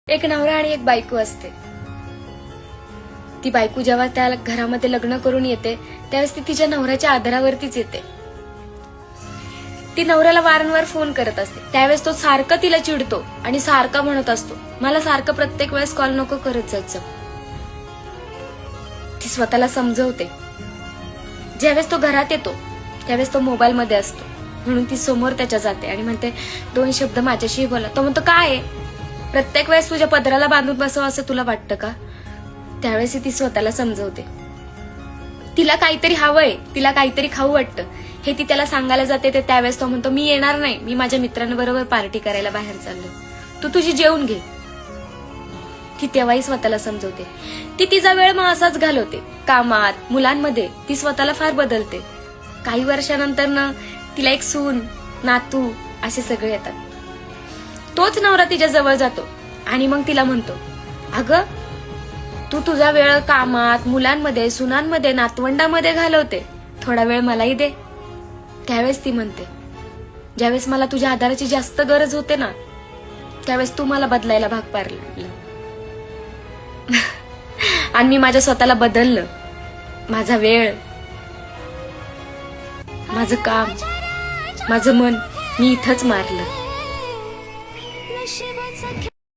एक नवरा आणि एक बायको असते. ती बायको जेव्हा त्या घरामध्ये लग्न करून येते त्यावेळेस ती तिच्या नवऱ्याच्या आधारावरतीच येते. ती नवऱ्याला वारंवार फोन करत असते. त्यावेळेस तो सारखं तिला चिडतो आणि सारखं म्हणत असतो, मला सारखं प्रत्येक वेळेस कॉल नको करत जायचं. ती स्वतःला समजवते. ज्यावेळेस तो घरात येतो त्यावेळेस तो मोबाईल मध्ये असतो, म्हणून ती समोर त्याच्या जाते आणि म्हणते, 2 शब्द माझ्याशी बोला. तो म्हणतो, काय आहे, प्रत्येक वेळेस तुझ्या पदराला बांधून बसावं असं तुला वाटतं का? त्यावेळेस ती स्वतःला समजवते. तिला काहीतरी हवंय, तिला काहीतरी खाऊ वाटतं हे ती त्याला सांगायला जाते. ते त्यावेळेस तो म्हणतो, मी येणार नाही, मी माझ्या मित्रांबरोबर पार्टी करायला बाहेर चाललो, तू तुझी जेवून घे. ती तेव्हाही स्वतःला समजवते. ती तिचा वेळ मग असाच घालवते, कामात, मुलांमध्ये. ती स्वतःला फार बदलते. काही वर्षानंतर ना तिला एक सून, नातू असे सगळे येतात. तोच नवरा तिच्या जवळ जातो आणि मग तिला म्हणतो, अगं तू तुझा वेळ कामात, मुलांमध्ये, सुनांमध्ये, नातवंडामध्ये घालवते, थोडा वेळ मलाही दे. त्यावेळेस ती म्हणते, ज्यावेळेस मला तुझ्या आधाराची जास्त गरज होते ना त्यावेळेस तू मला बदलायला भाग पाडलं आणि मी माझ्या स्वतःला बदललं. माझा वेळ, माझं काम, माझं मन मी इथंच मारलं.